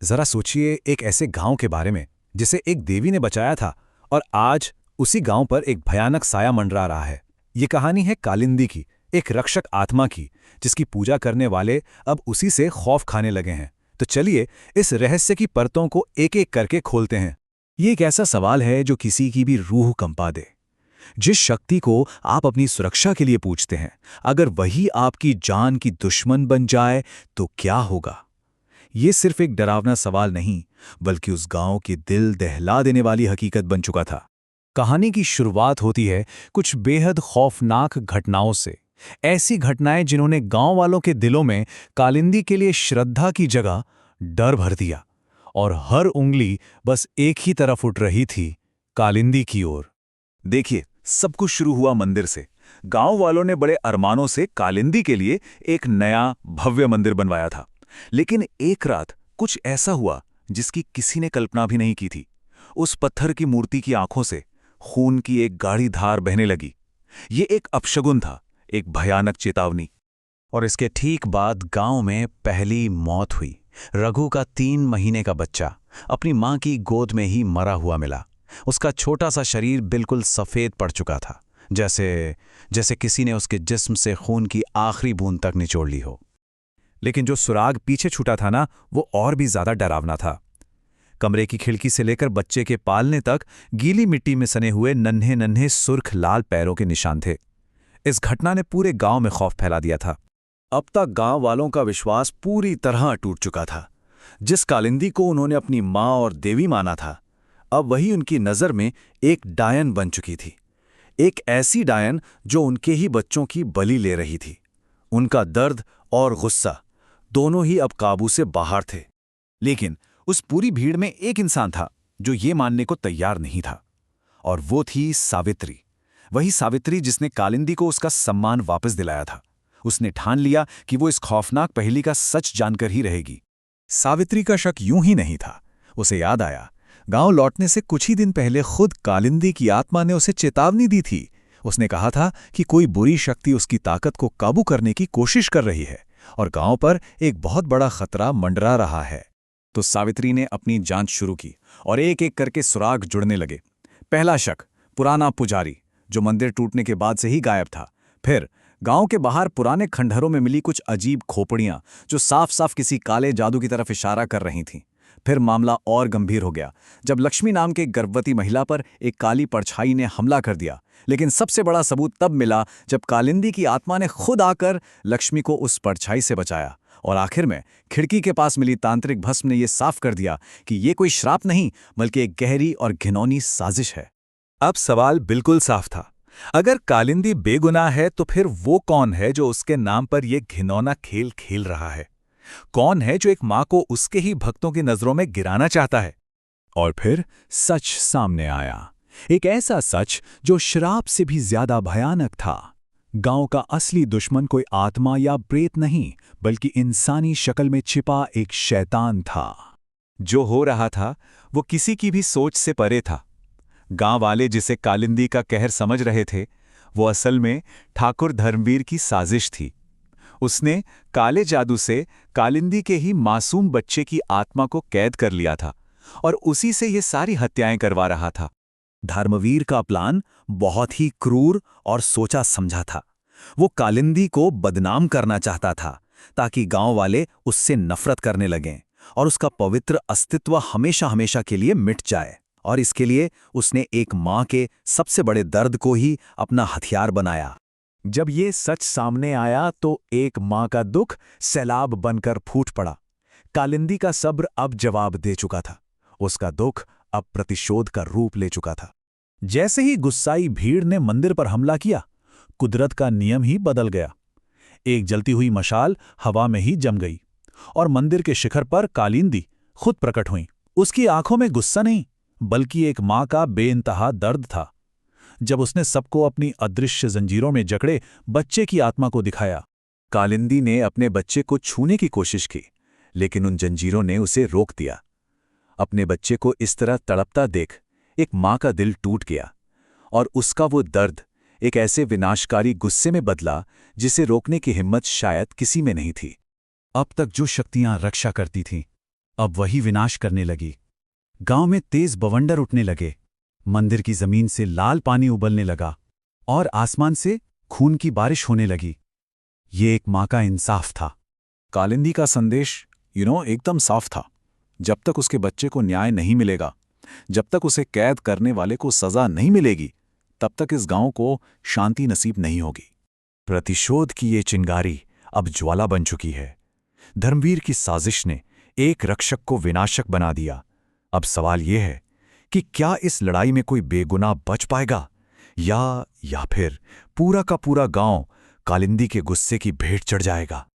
जरा सोचिए एक ऐसे गांव के बारे में जिसे एक देवी ने बचाया था और आज उसी गांव पर एक भयानक साया मंडरा रहा है। ये कहानी है कालिंदी की, एक रक्षक आत्मा की, जिसकी पूजा करने वाले अब उसी से खौफ खाने लगे हैं। तो चलिए इस रहस्य की परतों को एक एक करके खोलते हैं। ये एक ऐसा सवाल है जो किसी की भी रूह कंपा दे। जिस शक्ति को आप अपनी सुरक्षा के लिए पूछते हैं, अगर वही आपकी जान की दुश्मन बन जाए तो क्या होगा? ये सिर्फ एक डरावना सवाल नहीं, बल्कि उस गांव के दिल दहला देने वाली हकीकत बन चुका था। कहानी की शुरुआत होती है कुछ बेहद खौफनाक घटनाओं से। ऐसी घटनाएं जिन्होंने गांव वालों के दिलों में कालिंदी के लिए श्रद्धा की जगह डर भर दिया, और हर उंगली बस एक ही तरफ उठ रही थी, कालिंदी की ओर। देखिए, सब कुछ शुरू हुआ मंदिर से। गांव वालों ने बड़े अरमानों से कालिंदी के लिए एक नया भव्य मंदिर बनवाया था। लेकिन एक रात कुछ ऐसा हुआ जिसकी किसी ने कल्पना भी नहीं की थी। उस पत्थर की मूर्ति की आंखों से खून की एक गाढ़ी धार बहने लगी। ये एक अपशगुन था, एक भयानक चेतावनी। और इसके ठीक बाद गांव में पहली मौत हुई। रघु का 3 महीने का बच्चा अपनी मां की गोद में ही मरा हुआ मिला। उसका छोटा सा शरीर बिल्कुल सफेद पड़ चुका था, जैसे किसी ने उसके जिस्म से खून की आखिरी बूंद तक निचोड़ ली हो। लेकिन जो सुराग पीछे छूटा था ना, वो और भी ज्यादा डरावना था। कमरे की खिड़की से लेकर बच्चे के पालने तक गीली मिट्टी में सने हुए नन्हे नन्हे सुर्ख लाल पैरों के निशान थे। इस घटना ने पूरे गांव में खौफ फैला दिया था। अब तक गांव वालों का विश्वास पूरी तरह टूट चुका था। जिस कालिंदी को उन्होंने अपनी मां और देवी माना था, अब वही उनकी नजर में एक डायन बन चुकी थी। एक ऐसी डायन जो उनके ही बच्चों की बलि ले रही थी। उनका दर्द और गुस्सा दोनों ही अब काबू से बाहर थे। लेकिन उस पूरी भीड़ में एक इंसान था जो ये मानने को तैयार नहीं था, और वो थी सावित्री। वही सावित्री जिसने कालिंदी को उसका सम्मान वापस दिलाया था। उसने ठान लिया कि वो इस खौफनाक पहेली का सच जानकर ही रहेगी। सावित्री का शक यूं ही नहीं था। उसे याद आया, गांव लौटने से कुछ ही दिन पहले खुद कालिंदी की आत्मा ने उसे चेतावनी दी थी। उसने कहा था कि कोई बुरी शक्ति उसकी ताकत को काबू करने की कोशिश कर रही है और गांव पर एक बहुत बड़ा खतरा मंडरा रहा है। तो सावित्री ने अपनी जांच शुरू की और एक एक करके सुराग जुड़ने लगे। पहला शक, पुराना पुजारी जो मंदिर टूटने के बाद से ही गायब था। फिर गांव के बाहर पुराने खंडहरों में मिली कुछ अजीब खोपड़ियां जो साफ साफ किसी काले जादू की तरफ इशारा कर रही थीं। फिर मामला और गंभीर हो गया जब लक्ष्मी नाम के गर्भवती महिला पर एक काली परछाई ने हमला कर दिया। लेकिन सबसे बड़ा सबूत तब मिला जब कालिंदी की आत्मा ने खुद आकर लक्ष्मी को उस परछाई से बचाया। और आखिर में खिड़की के पास मिली तांत्रिक भस्म ने यह साफ कर दिया कि यह कोई श्राप नहीं, बल्कि एक गहरी और घिनौनी साजिश है। अब सवाल बिल्कुल साफ था। अगर कालिंदी बेगुनाह है तो फिर वो कौन है जो उसके नाम पर यह घिनौना खेल खेल रहा है? कौन है जो एक मां को उसके ही भक्तों की नजरों में गिराना चाहता है? और फिर सच सामने आया, एक ऐसा सच जो श्राप से भी ज्यादा भयानक था। गांव का असली दुश्मन कोई आत्मा या प्रेत नहीं, बल्कि इंसानी शक्ल में छिपा एक शैतान था। जो हो रहा था वो किसी की भी सोच से परे था। गांव वाले जिसे कालिंदी का कहर समझ रहे थे, वो असल में ठाकुर धर्मवीर की साजिश थी। उसने काले जादू से कालिंदी के ही मासूम बच्चे की आत्मा को कैद कर लिया था और उसी से ये सारी हत्याएं करवा रहा था। धर्मवीर का प्लान बहुत ही क्रूर और सोचा समझा था। वो कालिंदी को बदनाम करना चाहता था ताकि गांव वाले उससे नफरत करने लगें और उसका पवित्र अस्तित्व हमेशा हमेशा के लिए मिट जाए। और इसके लिए उसने एक मां के सबसे बड़े दर्द को ही अपना हथियार बनाया। जब ये सच सामने आया तो एक मां का दुख सैलाब बनकर फूट पड़ा। कालिंदी का सब्र अब जवाब दे चुका था। उसका दुख अब प्रतिशोध का रूप ले चुका था। जैसे ही गुस्साई भीड़ ने मंदिर पर हमला किया, कुदरत का नियम ही बदल गया। एक जलती हुई मशाल हवा में ही जम गई और मंदिर के शिखर पर कालिंदी खुद प्रकट हुई। उसकी आंखों में गुस्सा नहीं, बल्कि एक मां का बेइंतहा दर्द था। जब उसने सबको अपनी अदृश्य जंजीरों में जकड़े बच्चे की आत्मा को दिखाया, कालिंदी ने अपने बच्चे को छूने की कोशिश की, लेकिन उन जंजीरों ने उसे रोक दिया। अपने बच्चे को इस तरह तड़पता देख एक मां का दिल टूट गया और उसका वो दर्द एक ऐसे विनाशकारी गुस्से में बदला जिसे रोकने की हिम्मत शायद किसी में नहीं थी। अब तक जो शक्तियां रक्षा करती थीं, अब वही विनाश करने लगी। गांव में तेज बवंडर उठने लगे, मंदिर की जमीन से लाल पानी उबलने लगा और आसमान से खून की बारिश होने लगी। ये एक माँ का इंसाफ था। कालिंदी का संदेश एकदम साफ था। जब तक उसके बच्चे को न्याय नहीं मिलेगा, जब तक उसे कैद करने वाले को सजा नहीं मिलेगी, तब तक इस गांव को शांति नसीब नहीं होगी। प्रतिशोध की ये चिंगारी अब ज्वाला बन चुकी है। धर्मवीर की साजिश ने एक रक्षक को विनाशक बना दिया। अब सवाल यह है कि क्या इस लड़ाई में कोई बेगुनाह बच पाएगा, या फिर पूरा का पूरा गांव कालिंदी के गुस्से की भेंट चढ़ जाएगा।